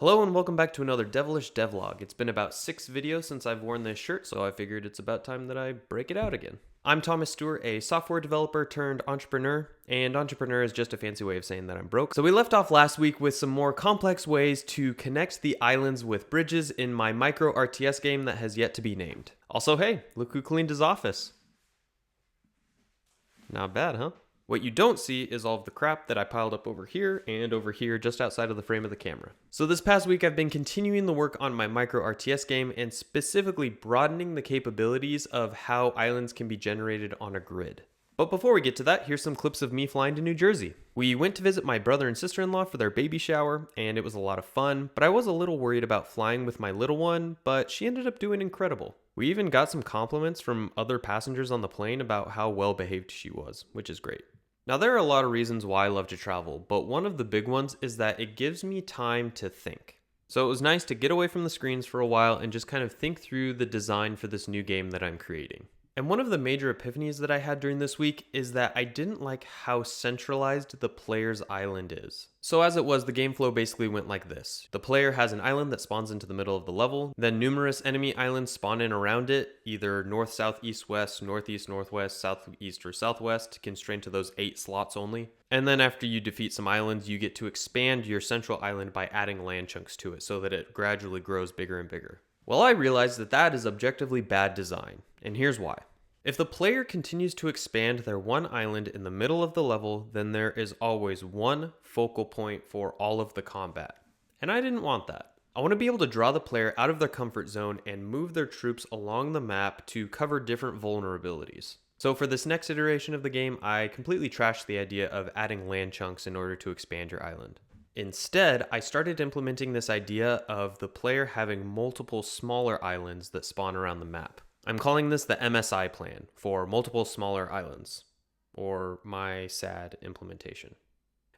Hello and welcome back to another devilish devlog. It's been about 6 videos since I've worn this shirt, so I figured it's about time that I break it out again. I'm Thomas Stewart, a software developer turned entrepreneur, and entrepreneur is just a fancy way of saying that I'm broke. So we left off last week with some more complex ways to connect the islands with bridges in my micro RTS game that has yet to be named. Also, hey, look who cleaned his office. Not bad, huh? What you don't see is all of the crap that I piled up over here and over here just outside of the frame of the camera. So this past week I've been continuing the work on my micro RTS game and specifically broadening the capabilities of how islands can be generated on a grid. But before we get to that, here's some clips of me flying to New Jersey. We went to visit my brother and sister-in-law for their baby shower, and it was a lot of fun, but I was a little worried about flying with my little one, but she ended up doing incredible. We even got some compliments from other passengers on the plane about how well behaved she was, which is great. Now there are a lot of reasons why I love to travel, but one of the big ones is that it gives me time to think. So it was nice to get away from the screens for a while and just kind of think through the design for this new game that I'm creating. And one of the major epiphanies that I had during this week is that I didn't like how centralized the player's island is. So as it was, the game flow basically went like this. The player has an island that spawns into the middle of the level, then numerous enemy islands spawn in around it, either north, south, east, west, northeast, northwest, southeast, or southwest, constrained to those 8 slots only. And then after you defeat some islands, you get to expand your central island by adding land chunks to it so that it gradually grows bigger and bigger. Well, I realized that that is objectively bad design, and here's why. If the player continues to expand their one island in the middle of the level, then there is always one focal point for all of the combat. And I didn't want that. I want to be able to draw the player out of their comfort zone and move their troops along the map to cover different vulnerabilities. So for this next iteration of the game, I completely trashed the idea of adding land chunks in order to expand your island. Instead, I started implementing this idea of the player having multiple smaller islands that spawn around the map. I'm calling this the MSI plan, for multiple smaller islands, or my sad implementation.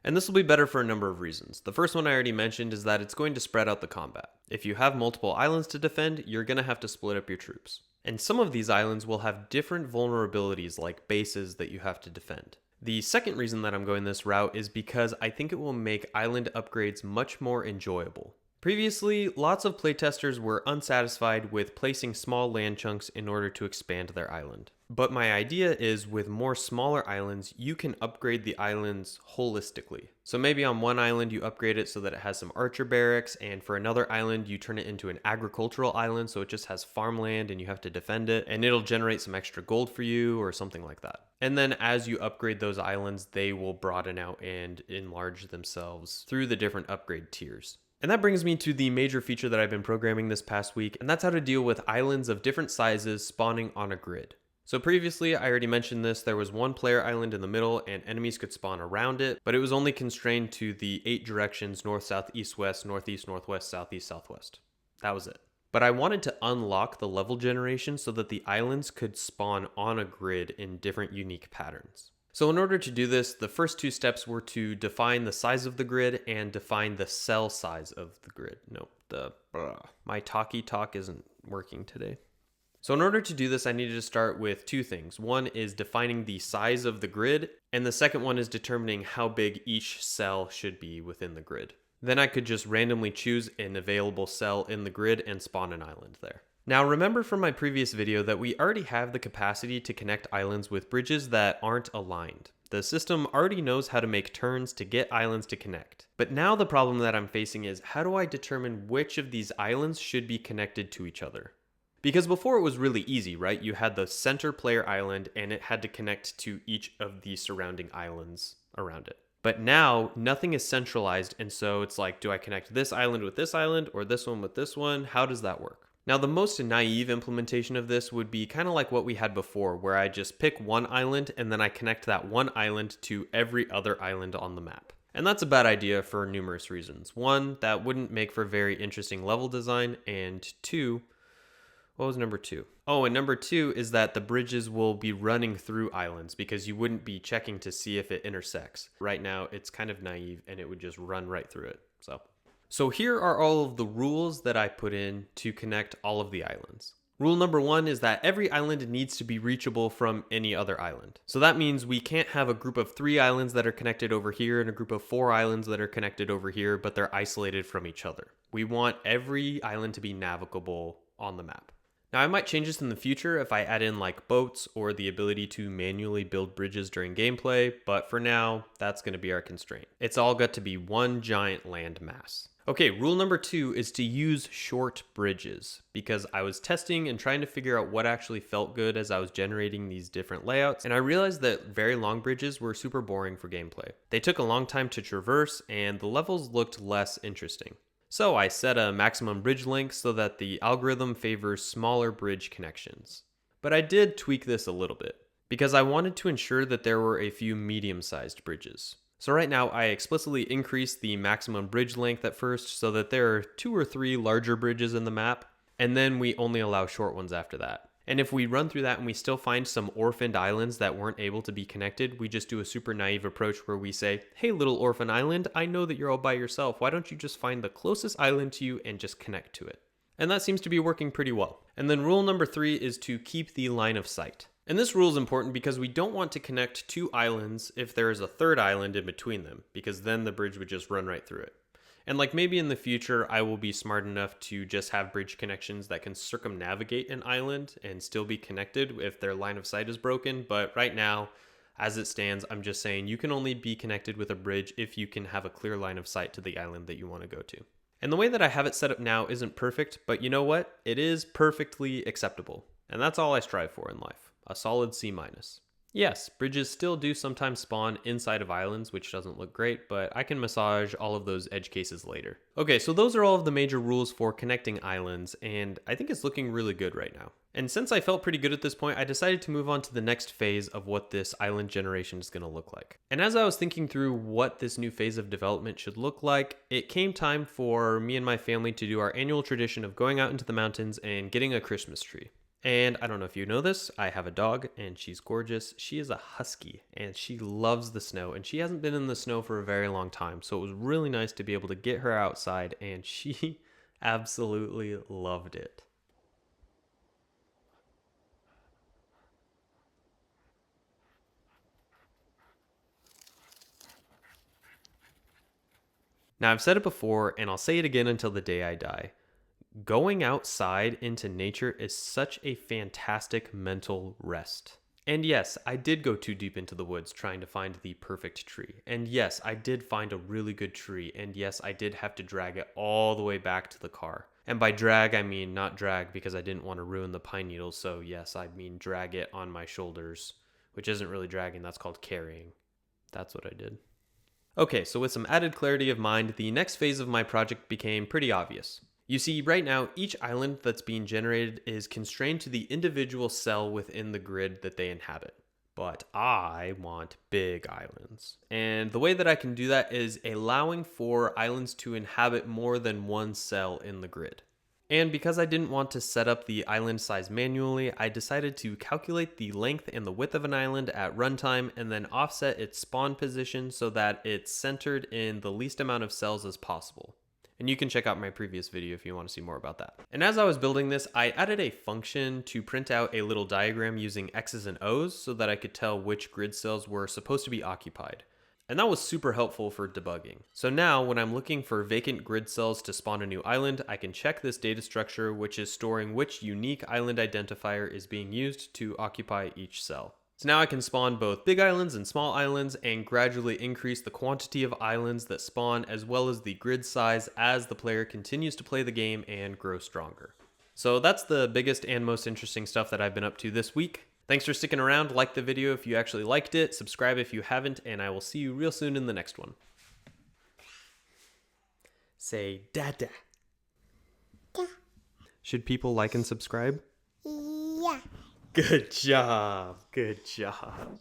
And this will be better for a number of reasons. The first one I already mentioned is that it's going to spread out the combat. If you have multiple islands to defend, you're going to have to split up your troops. And some of these islands will have different vulnerabilities like bases that you have to defend. The second reason that I'm going this route is because I think it will make island upgrades much more enjoyable. Previously, lots of playtesters were unsatisfied with placing small land chunks in order to expand their island. But my idea is with more smaller islands, you can upgrade the islands holistically. So maybe on one island you upgrade it so that it has some archer barracks, and for another island you turn it into an agricultural island so it just has farmland and you have to defend it, and it'll generate some extra gold for you or something like that. And then as you upgrade those islands, they will broaden out and enlarge themselves through the different upgrade tiers. And that brings me to the major feature that I've been programming this past week, and that's how to deal with islands of different sizes spawning on a grid. So previously, I already mentioned this, there was one player island in the middle and enemies could spawn around it, but it was only constrained to the 8 directions north, south, east, west, northeast, northwest, southeast, southwest. That was it. But I wanted to unlock the level generation so that the islands could spawn on a grid in different unique patterns. So in order to do this, the first 2 steps were to define the size of the grid and define the cell size of the grid. My talky talk isn't working today. So in order to do this, I needed to start with 2 things. One is defining the size of the grid, and the second one is determining how big each cell should be within the grid. Then I could just randomly choose an available cell in the grid and spawn an island there. Now remember from my previous video that we already have the capacity to connect islands with bridges that aren't aligned. The system already knows how to make turns to get islands to connect. But now the problem that I'm facing is how do I determine which of these islands should be connected to each other? Because before it was really easy, right? You had the center player island and it had to connect to each of the surrounding islands around it. But now nothing is centralized, and so it's like, do I connect this island with this island or this one with this one? How does that work? Now the most naive implementation of this would be kind of like what we had before, where I just pick one island and then I connect that one island to every other island on the map. And that's a bad idea for numerous reasons. One, that wouldn't make for very interesting level design, and 2, what was number 2? Oh, and number 2 is that the bridges will be running through islands because you wouldn't be checking to see if it intersects. Right now, it's kind of naive and it would just run right through it. So here are all of the rules that I put in to connect all of the islands. Rule number 1 is that every island needs to be reachable from any other island. So that means we can't have a group of 3 islands that are connected over here and a group of 4 islands that are connected over here, but they're isolated from each other. We want every island to be navigable on the map. Now, I might change this in the future if I add in like boats or the ability to manually build bridges during gameplay, but for now, that's going to be our constraint. It's all got to be one giant land mass. Okay, rule number 2 is to use short bridges, because I was testing and trying to figure out what actually felt good as I was generating these different layouts, and I realized that very long bridges were super boring for gameplay. They took a long time to traverse, and the levels looked less interesting. So I set a maximum bridge length so that the algorithm favors smaller bridge connections. But I did tweak this a little bit, because I wanted to ensure that there were a few medium-sized bridges. So right now I explicitly increased the maximum bridge length at first so that there are 2 or 3 larger bridges in the map, and then we only allow short ones after that. And if we run through that and we still find some orphaned islands that weren't able to be connected, we just do a super naive approach where we say, hey little orphan island, I know that you're all by yourself, why don't you just find the closest island to you and just connect to it? And that seems to be working pretty well. And then rule number 3 is to keep the line of sight. And this rule is important because we don't want to connect 2 islands if there is a 3rd island in between them, because then the bridge would just run right through it. And like maybe in the future, I will be smart enough to just have bridge connections that can circumnavigate an island and still be connected if their line of sight is broken. But right now, as it stands, I'm just saying you can only be connected with a bridge if you can have a clear line of sight to the island that you want to go to. And the way that I have it set up now isn't perfect, but you know what? It is perfectly acceptable. And that's all I strive for in life. A solid C-. Yes, bridges still do sometimes spawn inside of islands, which doesn't look great, but I can massage all of those edge cases later. Okay, so those are all of the major rules for connecting islands, and I think it's looking really good right now. And since I felt pretty good at this point, I decided to move on to the next phase of what this island generation is going to look like. And as I was thinking through what this new phase of development should look like, it came time for me and my family to do our annual tradition of going out into the mountains and getting a Christmas tree. And I don't know if you know this, I have a dog and she's gorgeous. She is a husky and she loves the snow, and she hasn't been in the snow for a very long time. So it was really nice to be able to get her outside, and she absolutely loved it. Now I've said it before and I'll say it again until the day I die. Going outside into nature is such a fantastic mental rest. And yes, I did go too deep into the woods trying to find the perfect tree. And yes, I did find a really good tree. And yes, I did have to drag it all the way back to the car. And by drag, I mean not drag because I didn't want to ruin the pine needles. So yes, I mean drag it on my shoulders, which isn't really dragging, that's called carrying. That's what I did. Okay, so with some added clarity of mind, the next phase of my project became pretty obvious. You see, right now, each island that's being generated is constrained to the individual cell within the grid that they inhabit. But I want big islands. And the way that I can do that is allowing for islands to inhabit more than one cell in the grid. And because I didn't want to set up the island size manually, I decided to calculate the length and the width of an island at runtime and then offset its spawn position so that it's centered in the least amount of cells as possible. And you can check out my previous video if you want to see more about that. And as I was building this, I added a function to print out a little diagram using X's and O's so that I could tell which grid cells were supposed to be occupied. And that was super helpful for debugging. So now when I'm looking for vacant grid cells to spawn a new island, I can check this data structure, which is storing which unique island identifier is being used to occupy each cell. So now I can spawn both big islands and small islands and gradually increase the quantity of islands that spawn as well as the grid size as the player continues to play the game and grow stronger. So that's the biggest and most interesting stuff that I've been up to this week. Thanks for sticking around. Like the video if you actually liked it, subscribe if you haven't, and I will see you real soon in the next one. Say dada. Da. Should people like and subscribe? Yeah. Good job. Good job.